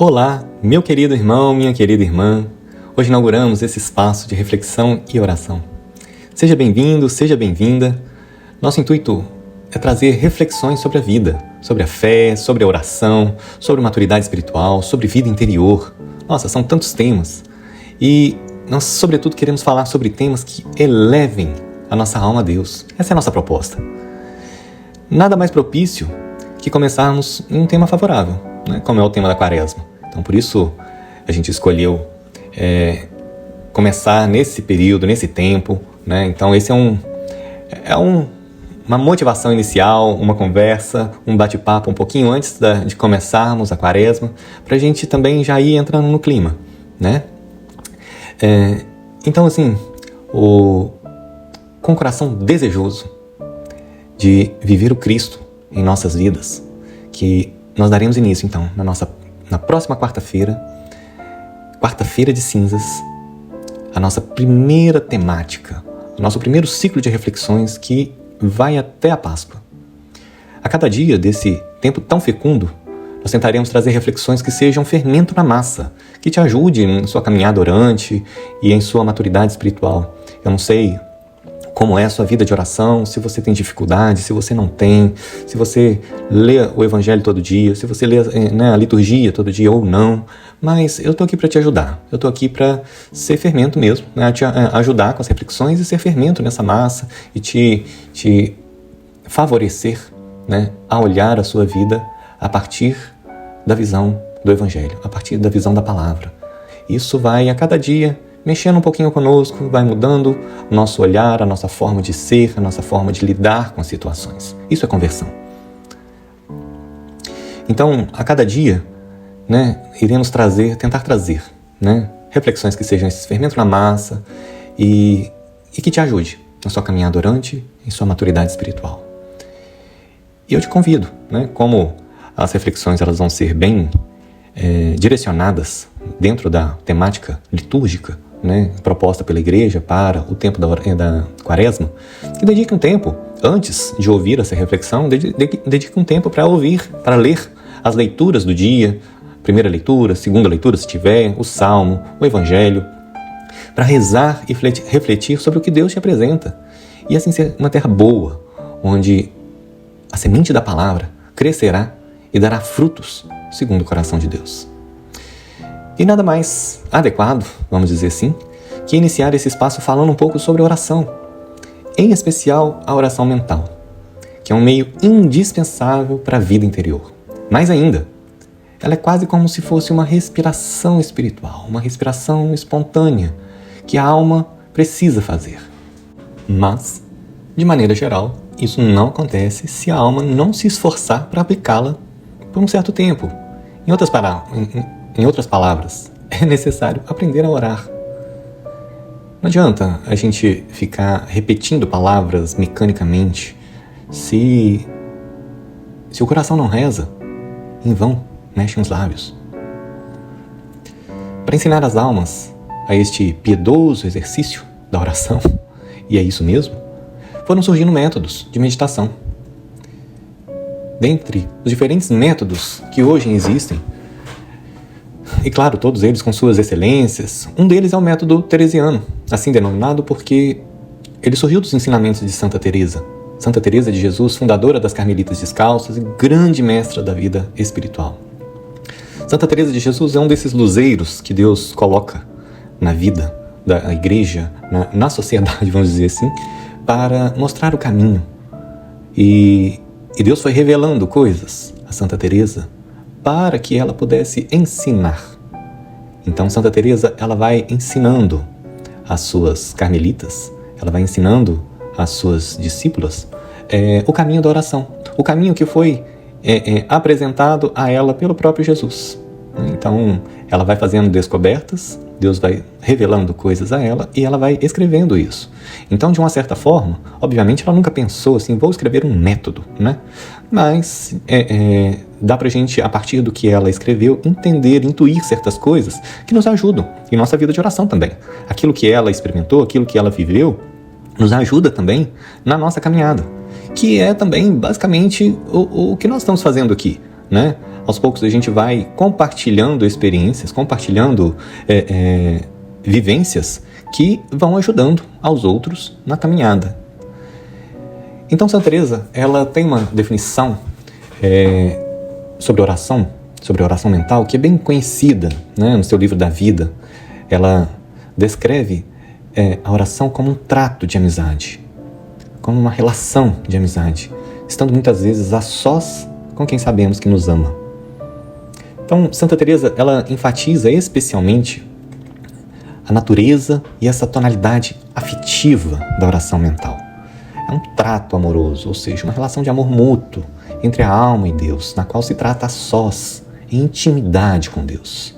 Olá, meu querido irmão, minha querida irmã. Hoje inauguramos esse espaço de reflexão e oração. Seja bem-vindo, seja bem-vinda. Nosso intuito é trazer reflexões sobre a vida, sobre a fé, sobre a oração, sobre maturidade espiritual, sobre vida interior. Nossa, são tantos temas. E nós, sobretudo, queremos falar sobre temas que elevem a nossa alma a Deus. Essa é a nossa proposta. Nada mais propício que começarmos em um tema favorável, né? Como é o tema da Quaresma. Então, por isso, a gente escolheu começar nesse período, nesse tempo, né? Então, esse é uma motivação inicial, uma conversa, um bate-papo um pouquinho antes de começarmos a Quaresma, para a gente também já ir entrando no clima, né? Então, assim, com o coração desejoso de viver o Cristo em nossas vidas, que nós daremos início, então, na próxima quarta-feira de cinzas, a nossa primeira temática, o nosso primeiro ciclo de reflexões que vai até a Páscoa. A cada dia desse tempo tão fecundo, nós tentaremos trazer reflexões que sejam fermento na massa, que te ajude em sua caminhada orante e em sua maturidade espiritual. Eu não sei como é a sua vida de oração, se você tem dificuldade, se você não tem, se você lê o Evangelho todo dia, se você lê a liturgia todo dia ou não, mas eu estou aqui para te ajudar, eu estou aqui para ser fermento mesmo, né? Te ajudar com as reflexões e ser fermento nessa massa e te favorecer, né? A olhar a sua vida a partir da visão do Evangelho, a partir da visão da palavra. Isso vai a cada dia mexendo um pouquinho conosco, vai mudando o nosso olhar, a nossa forma de ser, a nossa forma de lidar com as situações. Isso é conversão. Então, a cada dia, né, iremos tentar trazer, né, reflexões que sejam esses fermentos na massa e que te ajude na sua caminhada orante, em sua maturidade espiritual. E eu te convido, né, como as reflexões elas vão ser bem direcionadas dentro da temática litúrgica, né, proposta pela igreja para o tempo da Quaresma, que dedique um tempo, antes de ouvir essa reflexão, dedique um tempo para ler as leituras do dia, primeira leitura, segunda leitura, se tiver, o Salmo, o Evangelho, para rezar e refletir sobre o que Deus te apresenta. E assim ser uma terra boa, onde a semente da palavra crescerá e dará frutos segundo o coração de Deus. E nada mais adequado, vamos dizer assim, que iniciar esse espaço falando um pouco sobre oração, em especial a oração mental, que é um meio indispensável para a vida interior. Mais ainda, ela é quase como se fosse uma respiração espiritual, uma respiração espontânea, que a alma precisa fazer. Mas, de maneira geral, isso não acontece se a alma não se esforçar para aplicá-la por um certo tempo. Em outras palavras, é necessário aprender a orar. Não adianta a gente ficar repetindo palavras mecanicamente se o coração não reza, em vão mexem os lábios. Para ensinar as almas a este piedoso exercício da oração, e é isso mesmo, foram surgindo métodos de meditação. Dentre os diferentes métodos que hoje existem, e claro, todos eles com suas excelências, um deles é o método teresiano, assim denominado porque ele surgiu dos ensinamentos de Santa Teresa. Santa Teresa de Jesus, fundadora das Carmelitas Descalças e grande mestra da vida espiritual. Santa Teresa de Jesus é um desses luzeiros que Deus coloca na vida da igreja, na sociedade, vamos dizer assim, para mostrar o caminho. E Deus foi revelando coisas a Santa Teresa para que ela pudesse ensinar. Então Santa Teresa ela vai ensinando as suas carmelitas, ela vai ensinando as suas discípulas o caminho da oração, o caminho que foi apresentado a ela pelo próprio Jesus. Então ela vai fazendo descobertas, Deus vai revelando coisas a ela e ela vai escrevendo isso. Então, de uma certa forma, obviamente ela nunca pensou assim, vou escrever um método, né? Mas dá pra gente, a partir do que ela escreveu, entender, intuir certas coisas que nos ajudam em nossa vida de oração também. Aquilo que ela experimentou, aquilo que ela viveu, nos ajuda também na nossa caminhada, que é também basicamente o que nós estamos fazendo aqui, né? aos poucos a gente vai compartilhando experiências, compartilhando vivências que vão ajudando aos outros na caminhada. Então, Santa Teresa, ela tem uma definição sobre oração mental, que é bem conhecida, né, no seu livro da vida. Ela descreve a oração como um trato de amizade, como uma relação de amizade, estando muitas vezes a sós com quem sabemos que nos ama. Então, Santa Teresa, ela enfatiza especialmente a natureza e essa tonalidade afetiva da oração mental. É um trato amoroso, ou seja, uma relação de amor mútuo entre a alma e Deus, na qual se trata a sós, em intimidade com Deus.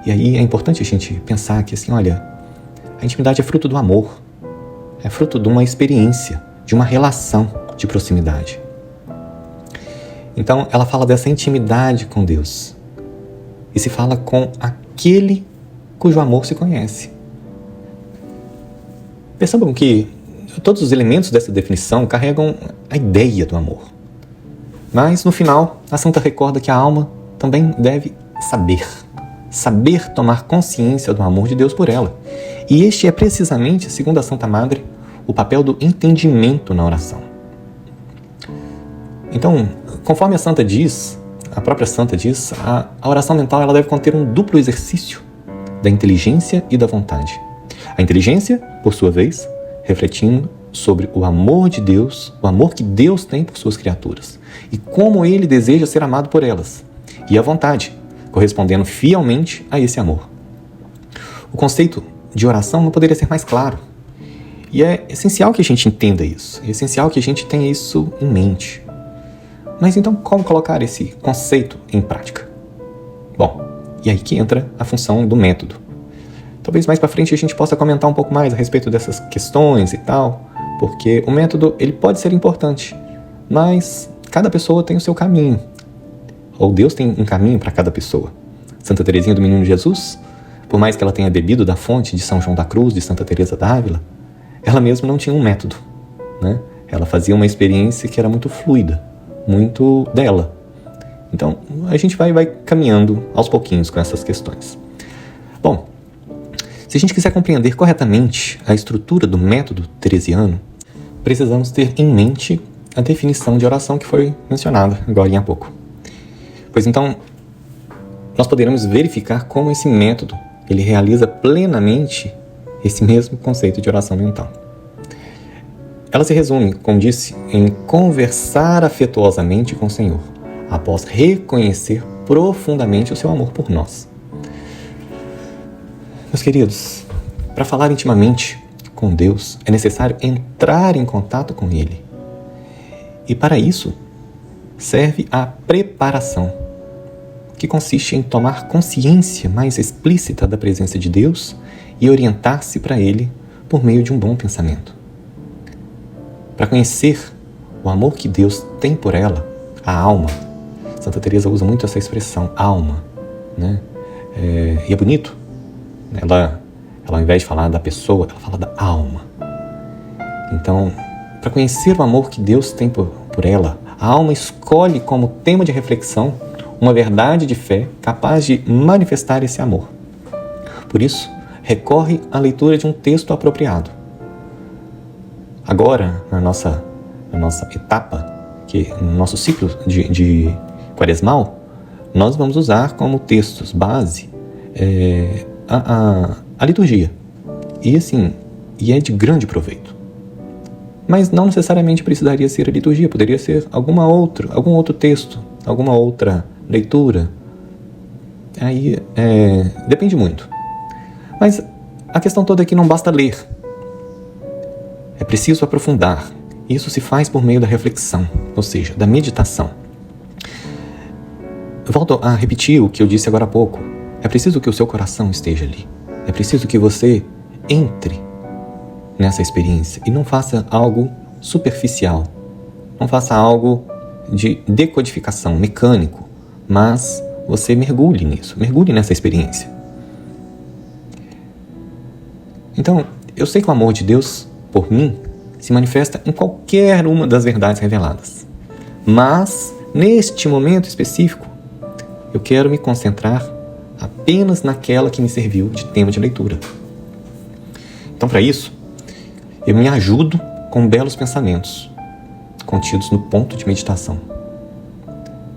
E aí é importante a gente pensar que, assim, olha, a intimidade é fruto do amor, é fruto de uma experiência, de uma relação de proximidade. Então, ela fala dessa intimidade com Deus e se fala com aquele cujo amor se conhece. Percebam que todos os elementos dessa definição carregam a ideia do amor. Mas, no final, a santa recorda que a alma também deve saber tomar consciência do amor de Deus por ela. E este é precisamente, segundo a Santa Madre, o papel do entendimento na oração. Então, conforme a própria santa diz, a oração mental ela deve conter um duplo exercício da inteligência e da vontade. A inteligência, por sua vez, refletindo sobre o amor de Deus, o amor que Deus tem por suas criaturas e como Ele deseja ser amado por elas. E a vontade, correspondendo fielmente a esse amor. O conceito de oração não poderia ser mais claro. E é essencial que a gente entenda isso. É essencial que a gente tenha isso em mente. Mas então, como colocar esse conceito em prática? Bom, e aí que entra a função do método. Talvez mais para frente a gente possa comentar um pouco mais a respeito dessas questões e tal, porque o método ele pode ser importante, mas cada pessoa tem o seu caminho. Ou Deus tem um caminho para cada pessoa. Santa Teresinha do Menino Jesus, por mais que ela tenha bebido da fonte de São João da Cruz, de Santa Teresa d'Ávila, ela mesma não tinha um método, né? Ela fazia uma experiência que era muito fluida, muito dela. Então, a gente vai caminhando aos pouquinhos com essas questões. Bom, se a gente quiser compreender corretamente a estrutura do método teresiano, precisamos ter em mente a definição de oração que foi mencionada agora há pouco. Pois então, nós poderemos verificar como esse método ele realiza plenamente esse mesmo conceito de oração mental. Ela se resume, como disse, em conversar afetuosamente com o Senhor, após reconhecer profundamente o seu amor por nós. Meus queridos, para falar intimamente com Deus, é necessário entrar em contato com Ele. E para isso, serve a preparação, que consiste em tomar consciência mais explícita da presença de Deus e orientar-se para Ele por meio de um bom pensamento. Para conhecer o amor que Deus tem por ela, a alma, Santa Teresa usa muito essa expressão, alma, né? E é bonito. Ela, ao invés de falar da pessoa, ela fala da alma. Então, para conhecer o amor que Deus tem por ela, a alma escolhe como tema de reflexão uma verdade de fé capaz de manifestar esse amor. Por isso, recorre à leitura de um texto apropriado. Agora, na nossa etapa, no nosso ciclo de quaresmal, nós vamos usar como textos base a liturgia. E é de grande proveito. Mas não necessariamente precisaria ser a liturgia, poderia ser algum outro texto, alguma outra leitura. Aí depende muito. Mas a questão toda é que não basta ler. É preciso aprofundar. Isso se faz por meio da reflexão, ou seja, da meditação. Eu volto a repetir o que eu disse agora há pouco. É preciso que o seu coração esteja ali. É preciso que você entre nessa experiência e não faça algo superficial. Não faça algo de decodificação, mecânico, mas você mergulhe nisso, mergulhe nessa experiência. Então, eu sei que o amor de Deus por mim se manifesta em qualquer uma das verdades reveladas, mas neste momento específico, eu quero me concentrar apenas naquela que me serviu de tema de leitura. Então, para isso, eu me ajudo com belos pensamentos contidos no ponto de meditação,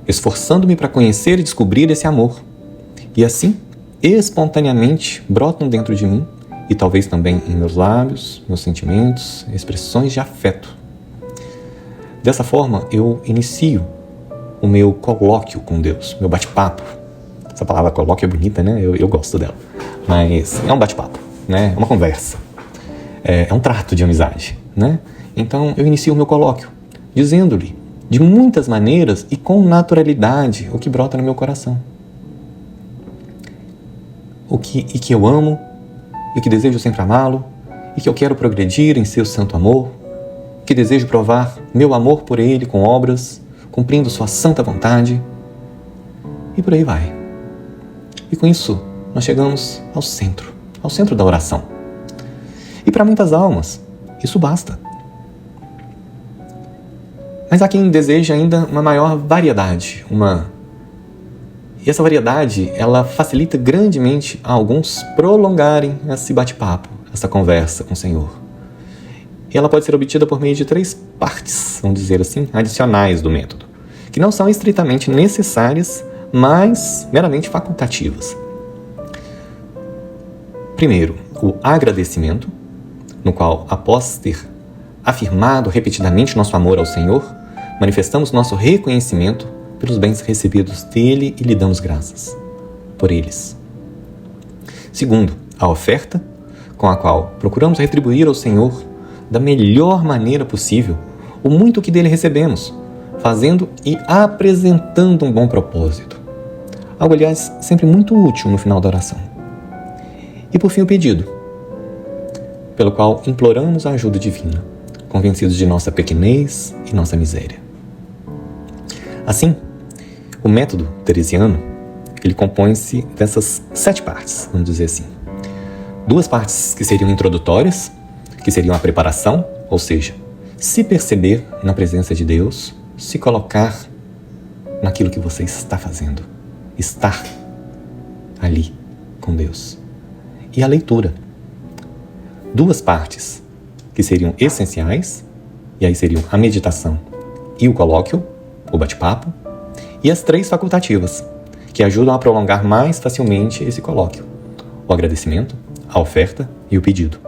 esforçando-me para conhecer e descobrir esse amor. E assim, espontaneamente, brotam dentro de mim e talvez também em meus lábios, meus sentimentos, expressões de afeto. Dessa forma, eu inicio o meu colóquio com Deus, meu bate-papo. Essa palavra colóquio é bonita, né? Eu gosto dela. Mas é um bate-papo, né? É uma conversa. É um trato de amizade, né? Então, eu inicio o meu colóquio, dizendo-lhe, de muitas maneiras e com naturalidade, o que brota no meu coração. E que eu amo, e que desejo sempre amá-lo, e que eu quero progredir em seu santo amor, que desejo provar meu amor por ele com obras, cumprindo sua santa vontade, e por aí vai. E com isso, nós chegamos ao centro da oração. E para muitas almas, isso basta. Mas há quem deseja ainda uma maior variedade, E essa variedade, ela facilita grandemente a alguns prolongarem esse bate-papo, essa conversa com o Senhor. E ela pode ser obtida por meio de 3 partes, vamos dizer assim, adicionais do método, que não são estritamente necessárias, mas meramente facultativas. Primeiro, o agradecimento, no qual, após ter afirmado repetidamente nosso amor ao Senhor, manifestamos nosso reconhecimento pelos bens recebidos dele e lhe damos graças por eles. Segundo, a oferta, com a qual procuramos retribuir ao Senhor da melhor maneira possível o muito que dele recebemos, fazendo e apresentando um bom propósito. Algo, aliás, sempre muito útil no final da oração. E por fim, o pedido, pelo qual imploramos a ajuda divina, convencidos de nossa pequenez e nossa miséria. Assim, o método teresiano, ele compõe-se dessas 7 partes, vamos dizer assim. 2 partes que seriam introdutórias, que seriam a preparação, ou seja, se perceber na presença de Deus, se colocar naquilo que você está fazendo, estar ali com Deus. E a leitura. 2 partes que seriam essenciais, e aí seriam a meditação e o colóquio, o bate-papo, e as 3 facultativas, que ajudam a prolongar mais facilmente esse colóquio: o agradecimento, a oferta e o pedido.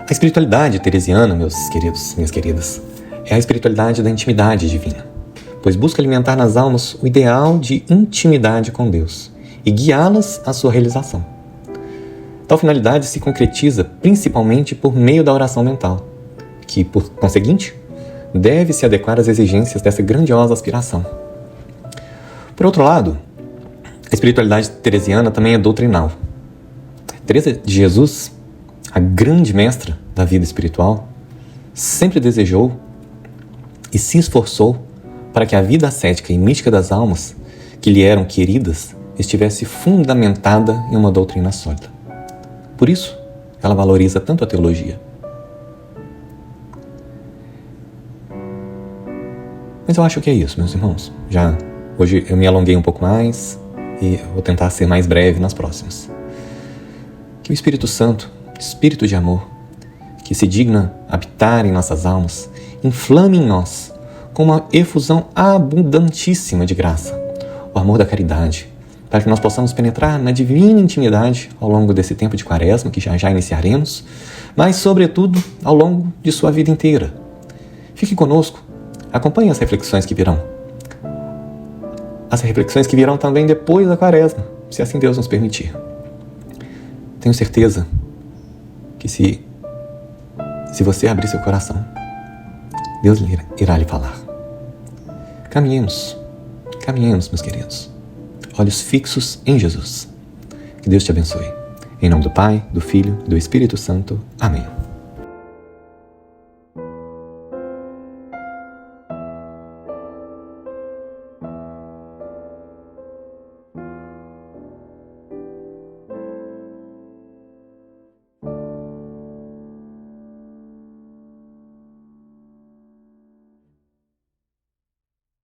A espiritualidade teresiana, meus queridos, minhas queridas, é a espiritualidade da intimidade divina, pois busca alimentar nas almas o ideal de intimidade com Deus e guiá-las à sua realização. Tal finalidade se concretiza principalmente por meio da oração mental, que, por conseguinte, deve se adequar às exigências dessa grandiosa aspiração. Por outro lado, a espiritualidade teresiana também é doutrinal. Teresa de Jesus, a grande mestra da vida espiritual, sempre desejou e se esforçou para que a vida ascética e mística das almas que lhe eram queridas estivesse fundamentada em uma doutrina sólida. Por isso, ela valoriza tanto a teologia. Mas eu acho que é isso, meus irmãos. Hoje eu me alonguei um pouco mais e vou tentar ser mais breve nas próximas. Que o Espírito Santo, Espírito de amor, que se digna habitar em nossas almas, inflame em nós com uma efusão abundantíssima de graça, o amor da caridade, para que nós possamos penetrar na divina intimidade ao longo desse tempo de Quaresma, que já iniciaremos, mas, sobretudo, ao longo de sua vida inteira. Fique conosco, acompanhe as reflexões que virão. As reflexões que virão também depois da Quaresma, se assim Deus nos permitir. Tenho certeza que se você abrir seu coração, Deus irá lhe falar. Caminhemos, meus queridos. Olhos fixos em Jesus. Que Deus te abençoe. Em nome do Pai, do Filho e do Espírito Santo. Amém.